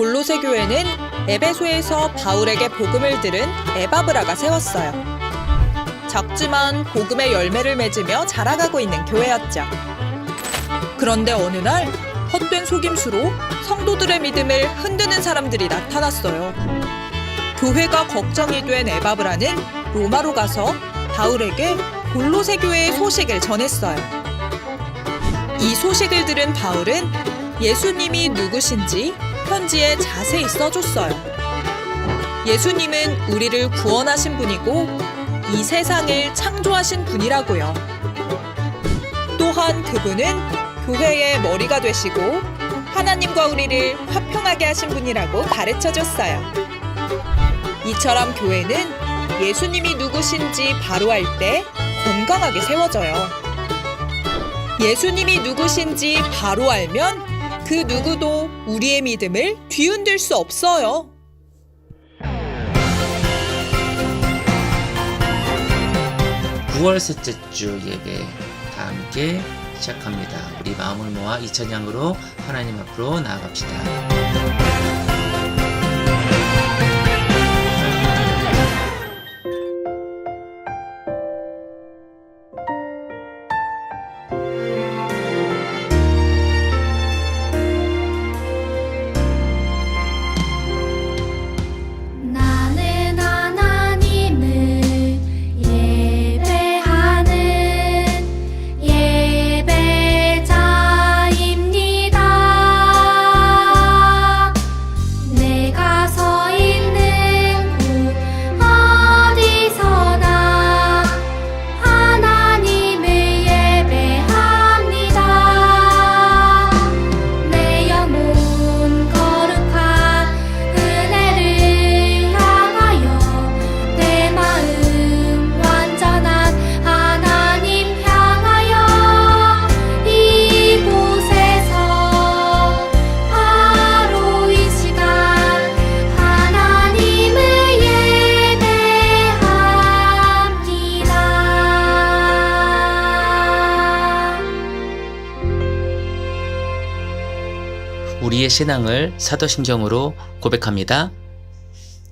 골로새 교회는 에베소에서 바울에게 복음을 들은 에바브라가 세웠어요. 작지만 복음의 열매를 맺으며 자라가고 있는 교회였죠. 그런데 어느 날 헛된 속임수로 성도들의 믿음을 흔드는 사람들이 나타났어요. 교회가 걱정이 된 에바브라는 로마로 가서 바울에게 골로새 교회의 소식을 전했어요. 이 소식을 들은 바울은 예수님이 누구신지 편지에 자세히 써줬어요. 예수님은 우리를 구원하신 분이고 이 세상을 창조하신 분이라고요. 또한 그분은 교회의 머리가 되시고 하나님과 우리를 화평하게 하신 분이라고 가르쳐줬어요. 이처럼 교회는 예수님이 누구신지 바로 알 때 건강하게 세워져요. 예수님이 누구신지 바로 알면 그 누구도 우리의 믿음을 뒤흔들 수 없어요. (9월) 셋째 주 예배 다 함께 시작합니다. 우리 마음을 모아 이 찬양으로 하나님 앞으로 나아갑시다. 우리의 신앙을 사도신경으로 고백합니다.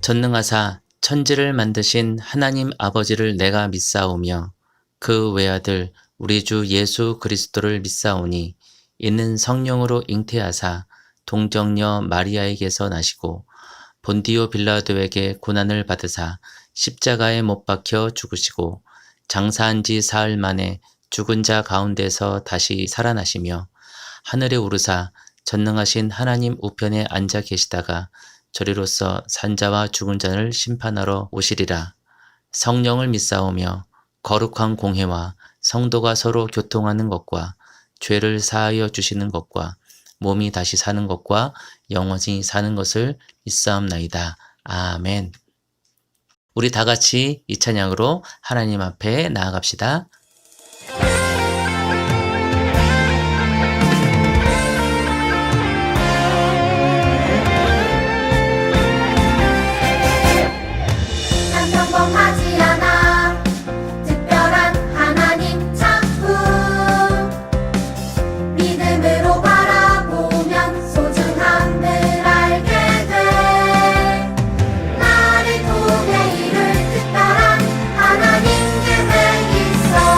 전능하사 천지를 만드신 하나님 아버지를 내가 믿사오며 그 외아들 우리 주 예수 그리스도를 믿사오니 이는 성령으로 잉태하사 동정녀 마리아에게서 나시고 본디오 빌라도에게 고난을 받으사 십자가에 못 박혀 죽으시고 장사한 지 사흘 만에 죽은 자 가운데서 다시 살아나시며 하늘에 오르사 전능하신 하나님 우편에 앉아 계시다가 저리로서 산자와 죽은 자를 심판하러 오시리라. 성령을 믿사오며 거룩한 공회와 성도가 서로 교통하는 것과 죄를 사하여 주시는 것과 몸이 다시 사는 것과 영원히 사는 것을 믿사옵나이다. 아멘. 우리 다 같이 이 찬양으로 하나님 앞에 나아갑시다. 나를 통해 이를 뜻따라 하나님 계획 있어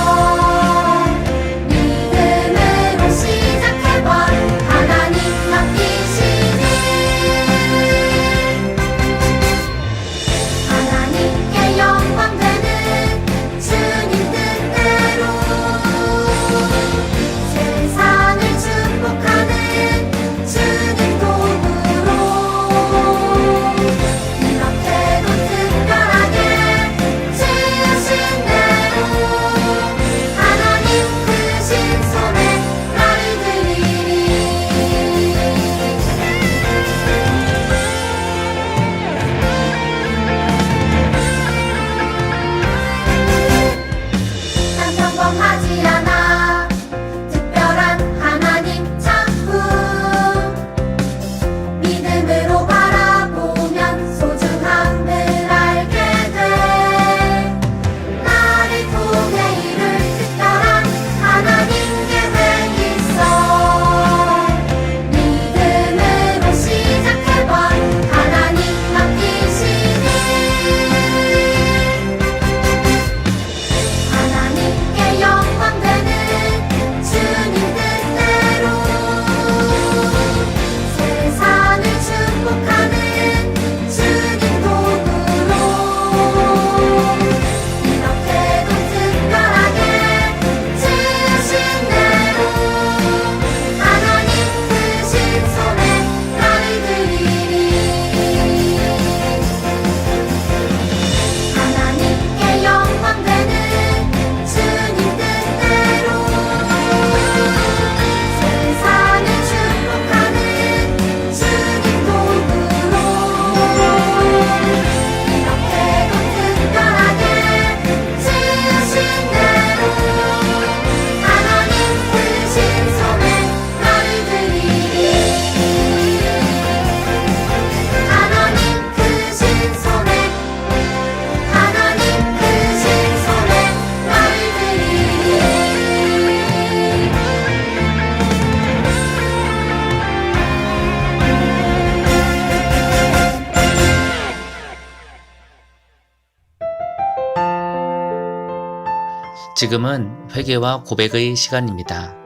지금은 회개와 고백의 시간입니다.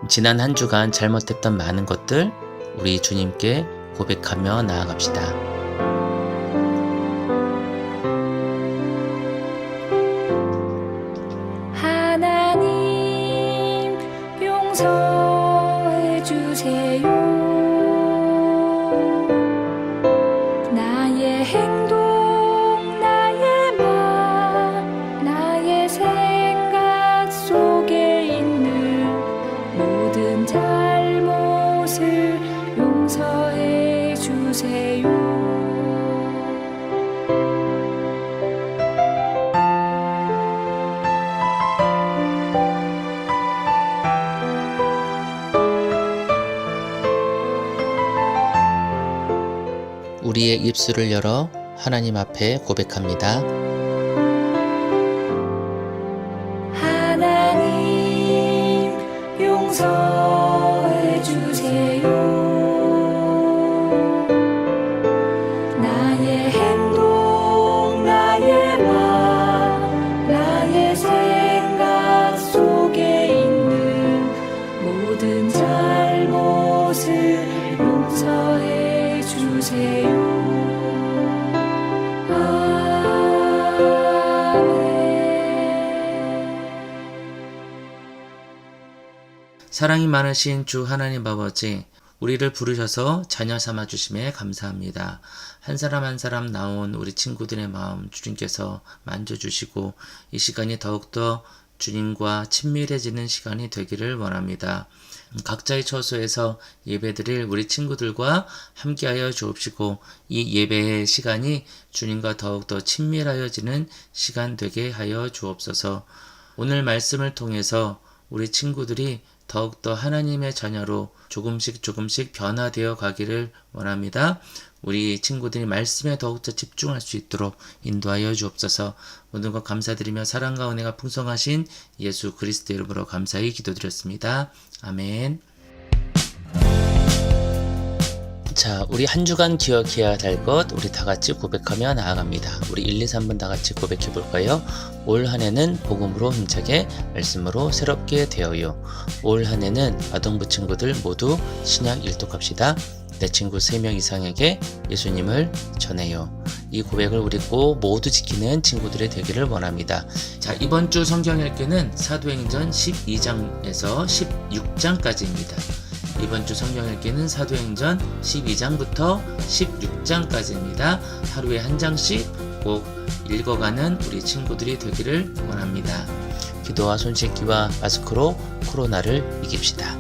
지난 한 주간 잘못했던 많은 것들 우리 주님께 고백하며 나아갑시다. 하나님 용서해 주세요. 나의 행동, 나의 말, 나의 생각 속에 있는 모든 잘못을 용서해 주세요. 우리의 입술을 열어 하나님 앞에 고백합니다. 하나님 용서해 주세요. 나의 행동, 나의 말, 나의 생각 속에 있는 모든 잘못을 용서해 주세요. 사랑이 많으신 주 하나님 아버지, 우리를 부르셔서 자녀 삼아 주심에 감사합니다. 한 사람 한 사람 나온 우리 친구들의 마음 주님께서 만져주시고 이 시간이 더욱더 주님과 친밀해지는 시간이 되기를 원합니다. 각자의 처소에서 예배드릴 우리 친구들과 함께하여 주옵시고 이 예배의 시간이 주님과 더욱더 친밀하여지는 시간 되게 하여 주옵소서. 오늘 말씀을 통해서 우리 친구들이 더욱더 하나님의 자녀로 조금씩 변화되어 가기를 원합니다. 우리 친구들이 말씀에 더욱더 집중할 수 있도록 인도하여 주옵소서. 모든 것 감사드리며 사랑과 은혜가 풍성하신 예수 그리스도 이름으로 감사히 기도드렸습니다. 아멘. 자, 우리 한 주간 기억해야 될 것 우리 다 같이 고백하며 나아갑니다. 우리 1, 2, 3분 다 같이 고백해 볼까요? 올 한 해는 복음으로 힘차게 말씀으로 새롭게 되어요. 올 한 해는 아동부 친구들 모두 신약 일독합시다. 내 친구 3명 이상에게 예수님을 전해요. 이 고백을 우리 꼭 모두 지키는 친구들이 되기를 원합니다. 자, 이번 주 성경 읽기는 사도행전 12장에서 16장까지입니다. 이번 주 성경 읽기는 사도행전 12장부터 16장까지입니다. 하루에 한 장씩 꼭 읽어가는 우리 친구들이 되기를 원합니다. 기도와 손 씻기와 마스크로 코로나를 이깁시다.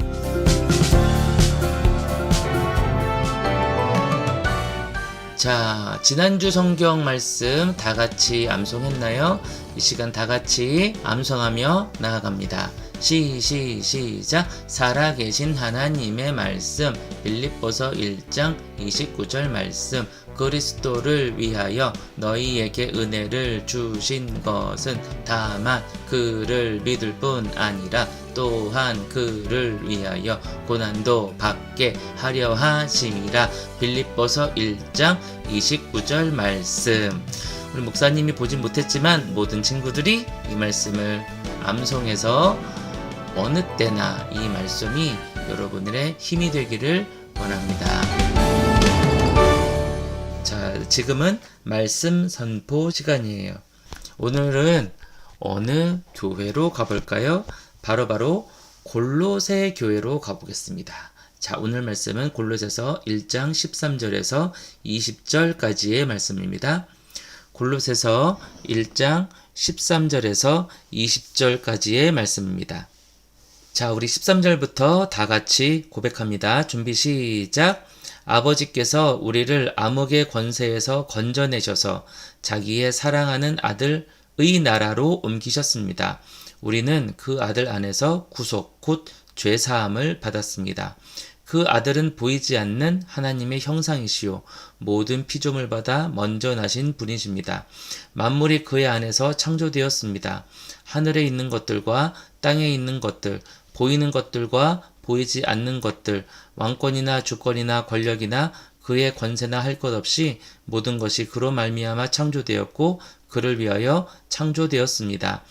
자, 지난주 성경 말씀 다 같이 암송했나요? 이 시간 다 같이 암송하며 나아갑니다. 시작. 살아계신 하나님의 말씀 빌립보서 1장 29절 말씀 그리스도를 위하여 너희에게 은혜를 주신 것은 다만 그를 믿을 뿐 아니라 또한 그를 위하여 고난도 받게 하려 하심이라. 빌립보서 1장 29절 말씀. 우리 목사님이 보진 못했지만 모든 친구들이 이 말씀을 암송해서 어느 때나 이 말씀이 여러분들의 힘이 되기를 원합니다. 자, 지금은 말씀 선포 시간이에요. 오늘은 어느 교회로 가볼까요? 바로 골로새 교회로 가보겠습니다. 자, 오늘 말씀은 골로새서 1장 13절에서 20절까지의 말씀입니다. 골로새서 1장 13절에서 20절까지의 말씀입니다. 자, 우리 13절부터 다 같이 고백합니다. 준비 시작. 아버지께서 우리를 암흑의 권세에서 건져내셔서 자기의 사랑하는 아들의 나라로 옮기셨습니다. 우리는 그 아들 안에서 구속 곧 죄사함을 받았습니다. 그 아들은 보이지 않는 하나님의 형상이시요 모든 피조물 받아 먼저 나신 분이십니다. 만물이 그의 안에서 창조되었습니다. 하늘에 있는 것들과 땅에 있는 것들, 보이는 것들과 보이지 않는 것들, 왕권이나 주권이나 권력이나 그의 권세나 할 것 없이 모든 것이 그로 말미암아 창조되었고 그를 위하여 창조되었습니다.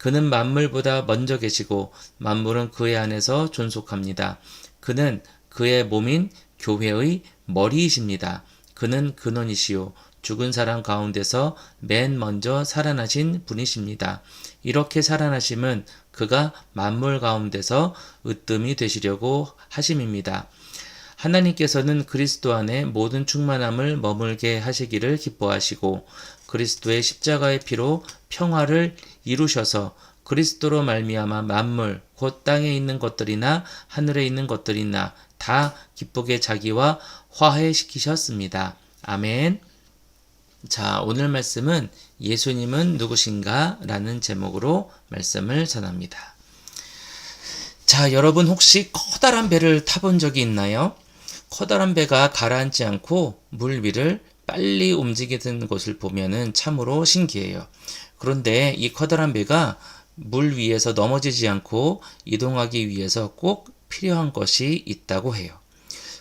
그는 만물보다 먼저 계시고 만물은 그의 안에서 존속합니다. 그는 그의 몸인 교회의 머리이십니다. 그는 근원이시요 죽은 사람 가운데서 맨 먼저 살아나신 분이십니다. 이렇게 살아나심은 그가 만물 가운데서 으뜸이 되시려고 하심입니다. 하나님께서는 그리스도 안에 모든 충만함을 머물게 하시기를 기뻐하시고 그리스도의 십자가의 피로 평화를 이루셔서 그리스도로 말미암아 만물 곧 땅에 있는 것들이나 하늘에 있는 것들이나 다 기쁘게 자기와 화해시키셨습니다. 아멘. 자, 오늘 말씀은 예수님은 누구신가? 라는 제목으로 말씀을 전합니다. 자, 여러분 혹시 커다란 배를 타본 적이 있나요? 커다란 배가 가라앉지 않고 물 위를 빨리 움직이는 것을 보면은 참으로 신기해요. 그런데 이 커다란 배가 물 위에서 넘어지지 않고 이동하기 위해서 꼭 필요한 것이 있다고 해요.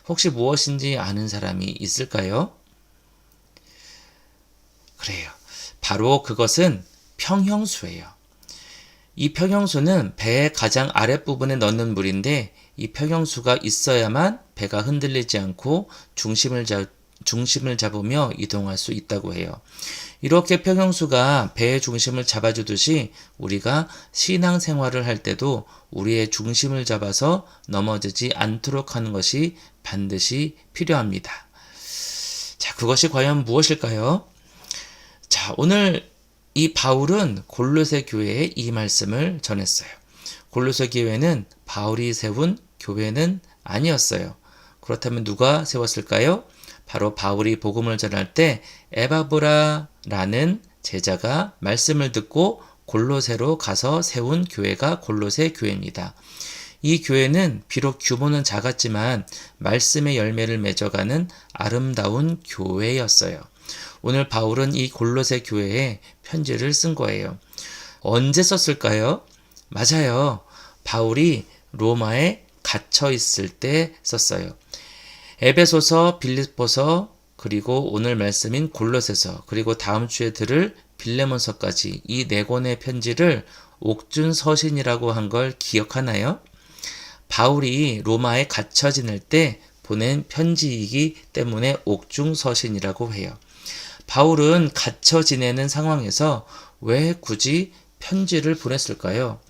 혹시 무엇인지 아는 사람이 있을까요? 그래요. 바로 그것은 평형수예요. 이 평형수는 배의 가장 아랫부분에 넣는 물인데 이 평형수가 있어야만 배가 흔들리지 않고 중심을 잡으며 이동할 수 있다고 해요. 이렇게 평형수가 배의 중심을 잡아주듯이 우리가 신앙생활을 할 때도 우리의 중심을 잡아서 넘어지지 않도록 하는 것이 반드시 필요합니다. 자, 그것이 과연 무엇일까요? 자, 오늘 이 바울은 골로새 교회에 이 말씀을 전했어요. 골로새 교회는 바울이 세운 교회는 아니었어요. 그렇다면 누가 세웠을까요? 바로 바울이 복음을 전할 때 에바브라라는 제자가 말씀을 듣고 골로새로 가서 세운 교회가 골로새 교회입니다. 이 교회는 비록 규모는 작았지만 말씀의 열매를 맺어가는 아름다운 교회였어요. 오늘 바울은 이 골로새 교회에 편지를 쓴 거예요. 언제 썼을까요? 맞아요. 바울이 로마에 갇혀 있을 때 썼어요. 에베소서, 빌립보서, 그리고 오늘 말씀인 골로새서, 그리고 다음 주에 들을 빌레몬서까지 이 네 권의 편지를 옥중서신이라고 한 걸 기억하나요? 바울이 로마에 갇혀 지낼 때 보낸 편지이기 때문에 옥중서신이라고 해요. 바울은 갇혀 지내는 상황에서 왜 굳이 편지를 보냈을까요?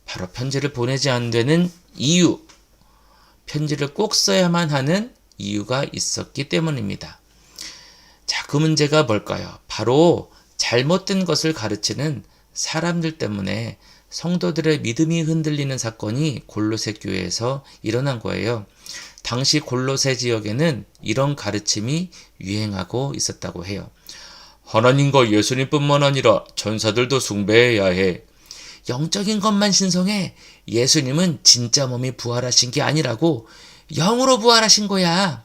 바로 편지를 보내지 않는 데는 이유, 편지를 꼭 써야만 하는 이유가 있었기 때문입니다. 자, 그 문제가 뭘까요? 바로 잘못된 것을 가르치는 사람들 때문에 성도들의 믿음이 흔들리는 사건이 골로새 교회에서 일어난 거예요. 당시 골로새 지역에는 이런 가르침이 유행하고 있었다고 해요. 하나님과 예수님뿐만 아니라 천사들도 숭배해야 해. 영적인 것만 신성해. 예수님은 진짜 몸이 부활하신 게 아니라고. 영으로 부활하신 거야.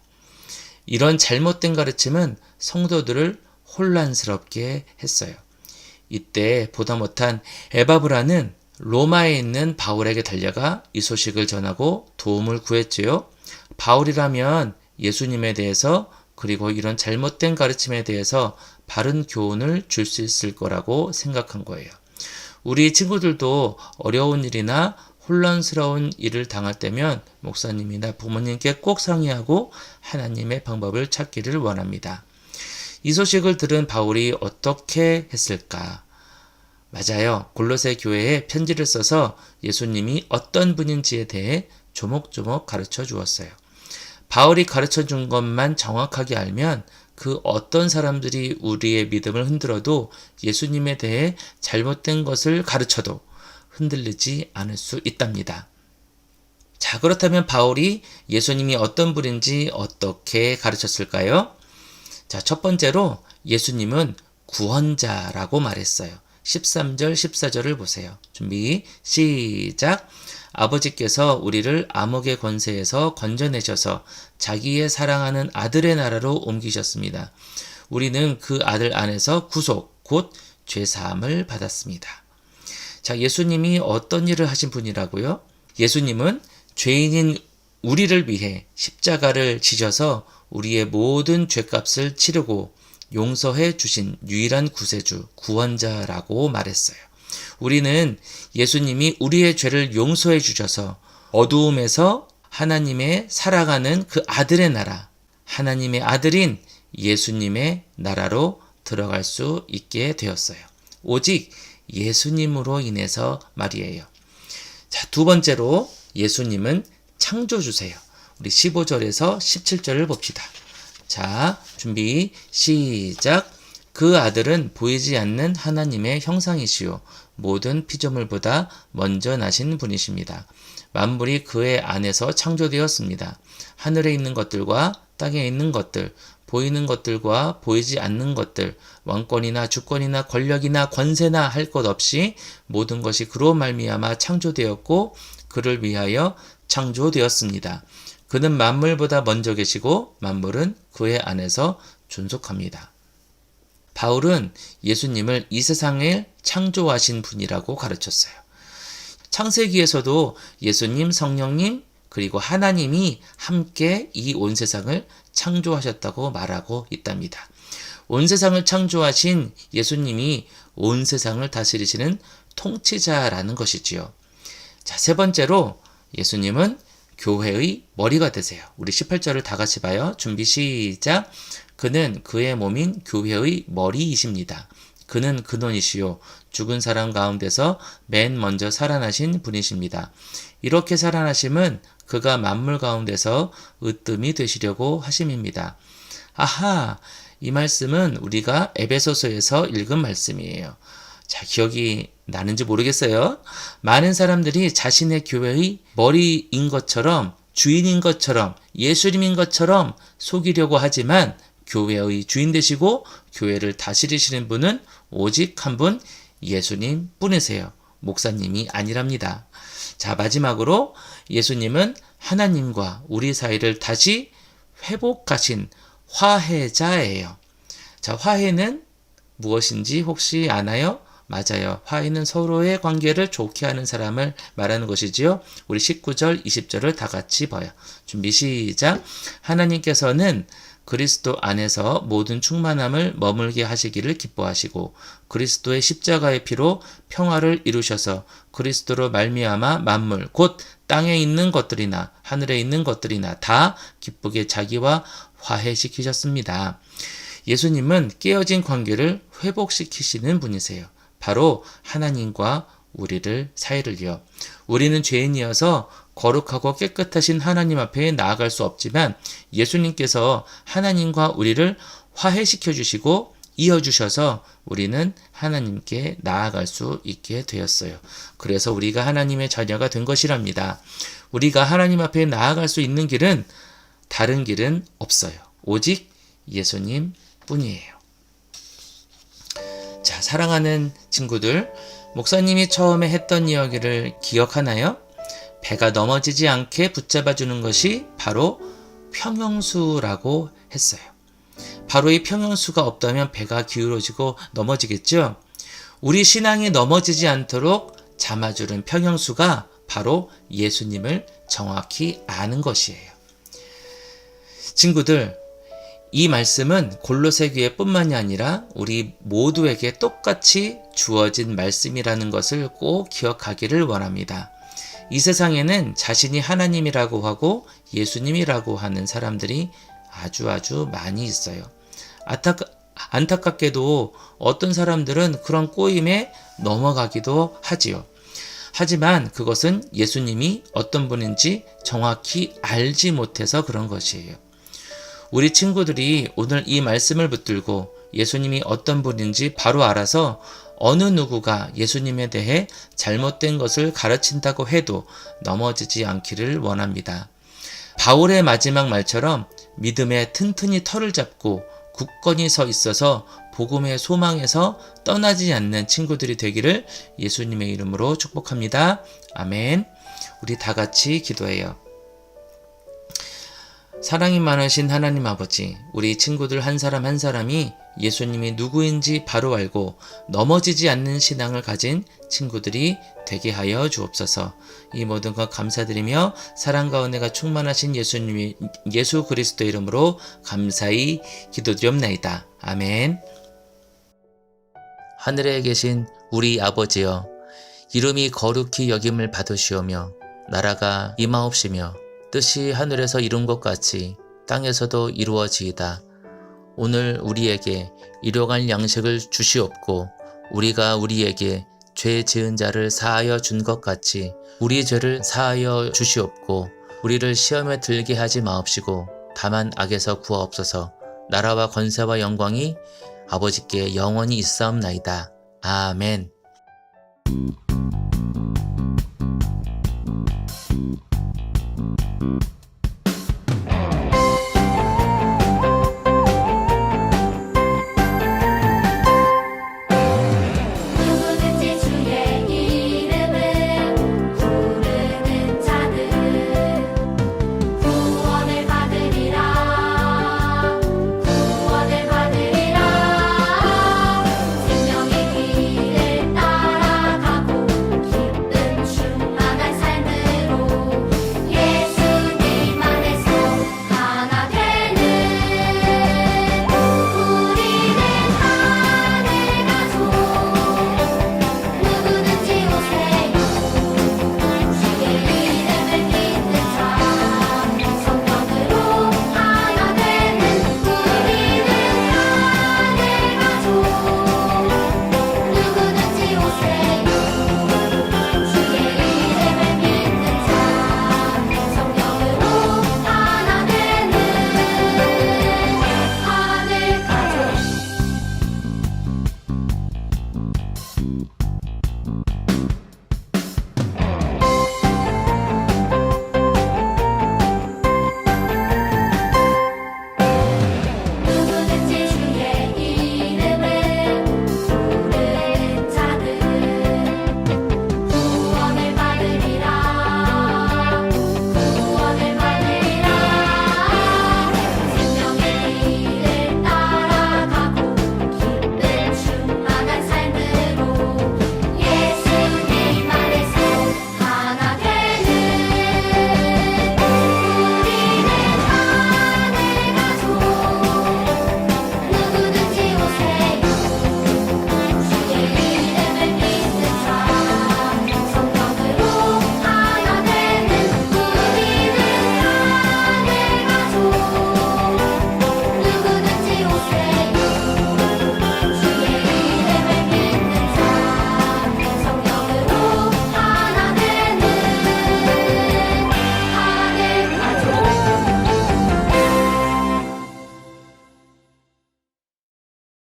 이런 잘못된 가르침은 성도들을 혼란스럽게 했어요. 이때 보다 못한 에바브라는 로마에 있는 바울에게 달려가 이 소식을 전하고 도움을 구했지요. 바울이라면 예수님에 대해서 그리고 이런 잘못된 가르침에 대해서 바른 교훈을 줄 수 있을 거라고 생각한 거예요. 우리 친구들도 어려운 일이나 혼란스러운 일을 당할 때면 목사님이나 부모님께 꼭 상의하고 하나님의 방법을 찾기를 원합니다. 이 소식을 들은 바울이 어떻게 했을까? 맞아요. 골로새 교회에 편지를 써서 예수님이 어떤 분인지에 대해 조목조목 가르쳐 주었어요. 바울이 가르쳐 준 것만 정확하게 알면 그 어떤 사람들이 우리의 믿음을 흔들어도 예수님에 대해 잘못된 것을 가르쳐도 흔들리지 않을 수 있답니다. 자, 그렇다면 바울이 예수님이 어떤 분인지 어떻게 가르쳤을까요? 자, 첫 번째로 예수님은 구원자라고 말했어요. 13절, 14절을 보세요. 준비, 시작! 아버지께서 우리를 암흑의 권세에서 건져내셔서 자기의 사랑하는 아들의 나라로 옮기셨습니다. 우리는 그 아들 안에서 구속, 곧 죄사함을 받았습니다. 자, 예수님이 어떤 일을 하신 분이라고요? 예수님은 죄인인 우리를 위해 십자가를 지셔서 우리의 모든 죄값을 치르고 용서해 주신 유일한 구세주, 구원자라고 말했어요. 우리는 예수님이 우리의 죄를 용서해 주셔서 어두움에서 하나님의 살아가는 그 아들의 나라, 하나님의 아들인 예수님의 나라로 들어갈 수 있게 되었어요. 오직 예수님으로 인해서 말이에요. 자, 두 번째로 예수님은 창조주세요. 우리 15절에서 17절을 봅시다. 자, 준비, 시작. 그 아들은 보이지 않는 하나님의 형상이시요 모든 피조물보다 먼저 나신 분이십니다. 만물이 그의 안에서 창조되었습니다. 하늘에 있는 것들과 땅에 있는 것들, 보이는 것들과 보이지 않는 것들, 왕권이나 주권이나 권력이나 권세나 할 것 없이 모든 것이 그로 말미암아 창조되었고 그를 위하여 창조되었습니다. 그는 만물보다 먼저 계시고 만물은 그의 안에서 존속합니다. 바울은 예수님을 이 세상을 창조하신 분이라고 가르쳤어요. 창세기에서도 예수님, 성령님, 그리고 하나님이 함께 이 온 세상을 창조하셨다고 말하고 있답니다. 온 세상을 창조하신 예수님이 온 세상을 다스리시는 통치자라는 것이지요. 자, 세 번째로 예수님은 교회의 머리가 되세요. 우리 18절을 다 같이 봐요. 준비 시작. 그는 그의 몸인 교회의 머리이십니다. 그는 근원이시요 죽은 사람 가운데서 맨 먼저 살아나신 분이십니다. 이렇게 살아나심은 그가 만물 가운데서 으뜸이 되시려고 하심입니다. 아하, 이 말씀은 우리가 에베소서에서 읽은 말씀이에요. 자, 기억이 나는지 모르겠어요. 많은 사람들이 자신의 교회의 머리인 것처럼, 주인인 것처럼, 예수님인 것처럼 속이려고 하지만 교회의 주인 되시고 교회를 다스리시는 분은 오직 한 분, 예수님 뿐이세요. 목사님이 아니랍니다. 자, 마지막으로 예수님은 하나님과 우리 사이를 다시 회복하신 화해자예요. 자, 화해는 무엇인지 혹시 아나요? 맞아요. 화해는 서로의 관계를 좋게 하는 사람을 말하는 것이지요. 우리 19절, 20절을 다 같이 봐요. 준비 시작. 하나님께서는 그리스도 안에서 모든 충만함을 머물게 하시기를 기뻐하시고 그리스도의 십자가의 피로 평화를 이루셔서 그리스도로 말미암아 만물 곧 땅에 있는 것들이나 하늘에 있는 것들이나 다 기쁘게 자기와 화해시키셨습니다. 예수님은 깨어진 관계를 회복시키시는 분이세요. 바로 하나님과 우리를 사이를요. 우리는 죄인이어서 거룩하고 깨끗하신 하나님 앞에 나아갈 수 없지만 예수님께서 하나님과 우리를 화해시켜 주시고 이어주셔서 우리는 하나님께 나아갈 수 있게 되었어요. 그래서 우리가 하나님의 자녀가 된 것이랍니다. 우리가 하나님 앞에 나아갈 수 있는 길은 다른 길은 없어요. 오직 예수님 뿐이에요. 자, 사랑하는 친구들, 목사님이 처음에 했던 이야기를 기억하나요? 배가 넘어지지 않게 붙잡아주는 것이 바로 평형수라고 했어요. 바로 이 평형수가 없다면 배가 기울어지고 넘어지겠죠? 우리 신앙이 넘어지지 않도록 잡아주는 평형수가 바로 예수님을 정확히 아는 것이에요. 친구들, 이 말씀은 골로새 교회 뿐만이 아니라 우리 모두에게 똑같이 주어진 말씀이라는 것을 꼭 기억하기를 원합니다. 이 세상에는 자신이 하나님이라고 하고 예수님이라고 하는 사람들이 아주 많이 있어요. 안타깝게도 어떤 사람들은 그런 꼬임에 넘어가기도 하지요. 하지만 그것은 예수님이 어떤 분인지 정확히 알지 못해서 그런 것이에요. 우리 친구들이 오늘 이 말씀을 붙들고 예수님이 어떤 분인지 바로 알아서 어느 누구가 예수님에 대해 잘못된 것을 가르친다고 해도 넘어지지 않기를 원합니다. 바울의 마지막 말처럼 믿음에 튼튼히 털을 잡고 굳건히 서 있어서 복음의 소망에서 떠나지 않는 친구들이 되기를 예수님의 이름으로 축복합니다. 아멘. 우리 다 같이 기도해요. 사랑이 많으신 하나님 아버지, 우리 친구들 한 사람 한 사람이 예수님이 누구인지 바로 알고 넘어지지 않는 신앙을 가진 친구들이 되게 하여 주옵소서. 이 모든 것 감사드리며 사랑과 은혜가 충만하신 예수 그리스도의 이름으로 감사히 기도드리옵나이다. 아멘. 하늘에 계신 우리 아버지여, 이름이 거룩히 여김을 받으시오며 나라가 임하옵시며 뜻이 하늘에서 이룬 것 같이 땅에서도 이루어지이다. 오늘 우리에게 일용할 양식을 주시옵고 우리가 우리에게 죄 지은 자를 사하여 준 것 같이 우리 죄를 사하여 주시옵고 우리를 시험에 들게 하지 마옵시고 다만 악에서 구하옵소서. 나라와 권세와 영광이 아버지께 영원히 있사옵나이다. 아멘.